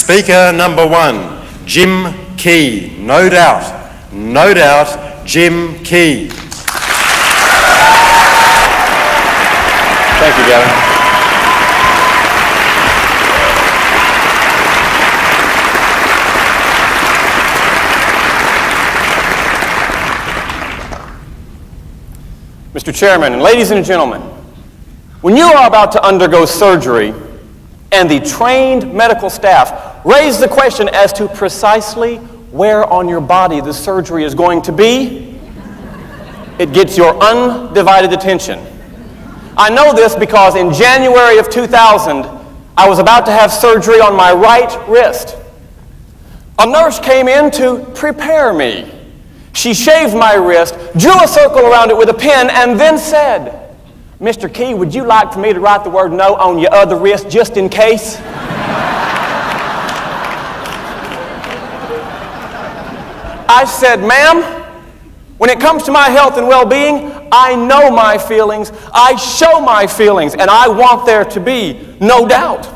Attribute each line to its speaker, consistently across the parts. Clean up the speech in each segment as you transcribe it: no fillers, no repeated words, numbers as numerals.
Speaker 1: Speaker number 1, Jim Key. No doubt, Jim Key. Thank you, Gavin.
Speaker 2: Mr. Chairman, and ladies and gentlemen, when you are about to undergo surgery and the trained medical staff raise the question as to precisely where on your body the surgery is going to be, it gets your undivided attention. I know this because in January of 2000, I was about to have surgery on my right wrist. A nurse came in to prepare me. She shaved my wrist, drew a circle around it with a pen, and then said, "Mr. Key, would you like for me to write the word no on your other wrist just in case?" I said, "Ma'am, when it comes to my health and well-being, I know my feelings, I show my feelings, and I want there to be no doubt.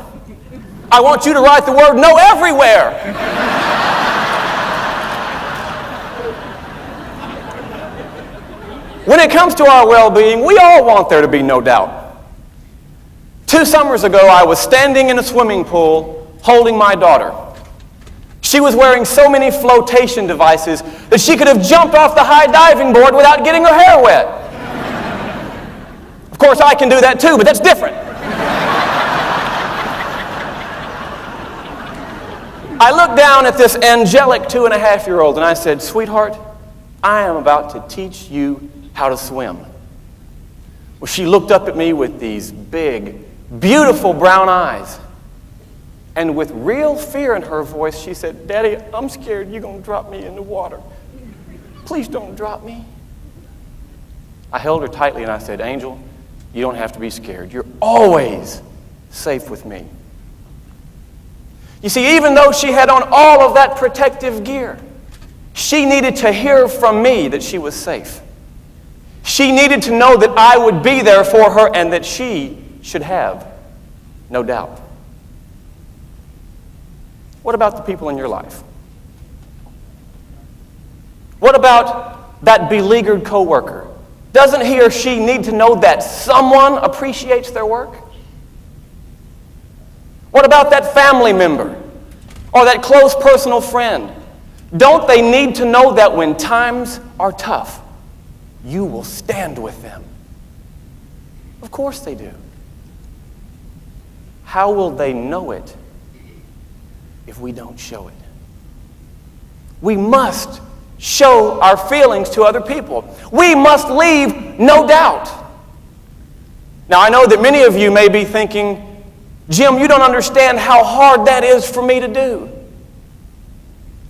Speaker 2: I want you to write the word no everywhere." When it comes to our well-being, we all want there to be no doubt. 2 summers ago, I was standing in a swimming pool holding my daughter. She was wearing so many flotation devices that she could have jumped off the high diving board without getting her hair wet. Of course, I can do that too, but that's different. I looked down at this angelic 2.5-year-old and I said, "Sweetheart, I am about to teach you how to swim." Well, she looked up at me with these big, beautiful brown eyes. And with real fear in her voice, she said, "Daddy, I'm scared you're going to drop me in the water. Please don't drop me." I held her tightly and I said, "Angel, you don't have to be scared. You're always safe with me." You see, even though she had on all of that protective gear, she needed to hear from me that she was safe. She needed to know that I would be there for her and that she should have no doubt. What about the people in your life? What about that beleaguered coworker? Doesn't he or she need to know that someone appreciates their work? What about that family member or that close personal friend? Don't they need to know that when times are tough, you will stand with them? Of course they do. How will they know it if we don't show it? We must show our feelings to other people. We must leave no doubt. Now, I know that many of you may be thinking, "Jim, you don't understand how hard that is for me to do."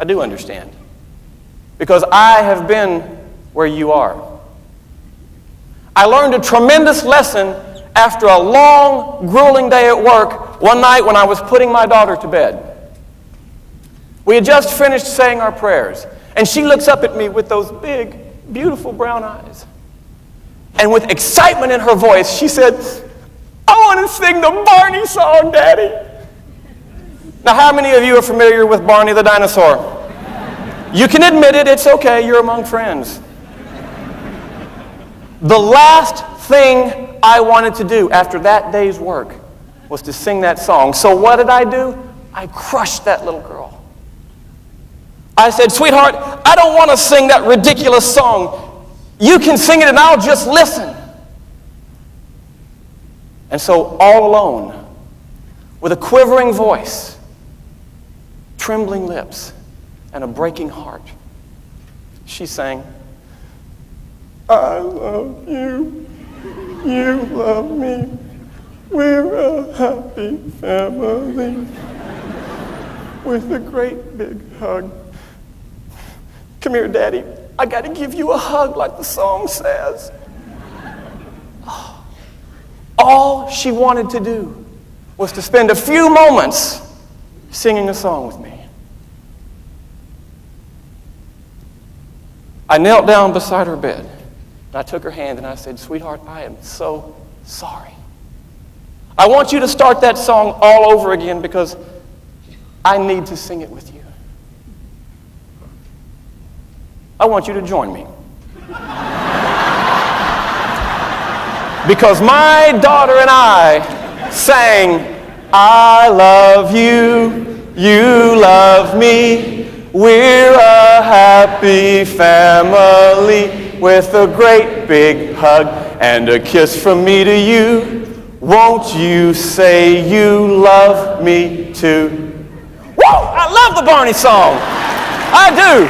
Speaker 2: I do understand, because I have been where you are. I learned a tremendous lesson after a long, grueling day at work one night when I was putting my daughter to bed. We had just finished saying our prayers, and she looks up at me with those big, beautiful brown eyes. And with excitement in her voice, she said, "I want to sing the Barney song, Daddy." Now, how many of you are familiar with Barney the dinosaur? You can admit it, it's okay, you're among friends. The last thing I wanted to do after that day's work was to sing that song. So what did I do? I crushed that little girl. I said, "Sweetheart, I don't want to sing that ridiculous song. You can sing it and I'll just listen." And so all alone, with a quivering voice, trembling lips, and a breaking heart, she sang, "I love you, you love me, we're a happy family, with a great big hug. Come here, Daddy, I got to give you a hug like the song says." All she wanted to do was to spend a few moments singing a song with me. I knelt down beside her bed, and I took her hand and I said, "Sweetheart, I am so sorry. I want you to start that song all over again because I need to sing it with you. I want you to join me. Because my daughter and I sang, I love you, you love me, we're a happy family, with a great big hug and a kiss from me to you. Won't you say you love me too? Whoa! I love the Barney song. I do.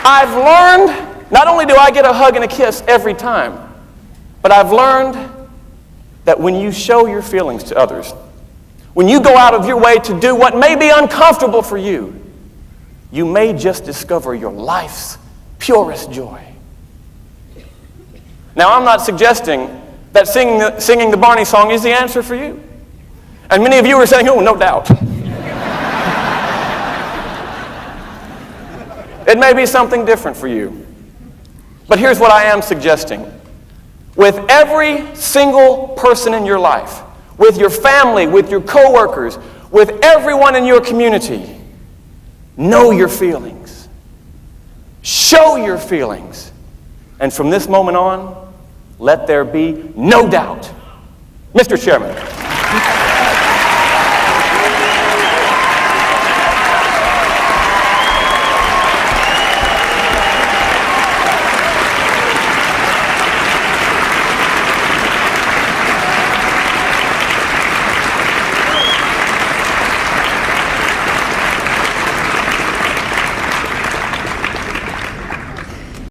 Speaker 2: I've learned, not only do I get a hug and a kiss every time, but I've learned that when you show your feelings to others, when you go out of your way to do what may be uncomfortable for you, you may just discover your life's purest joy. Now, I'm not suggesting that singing the Barney song is the answer for you. And many of you are saying, oh, no doubt. It may be something different for you. But here's what I am suggesting. With every single person in your life, with your family, with your coworkers, with everyone in your community, know your feelings. Show your feelings. And from this moment on, let there be no doubt. Mr. Chairman.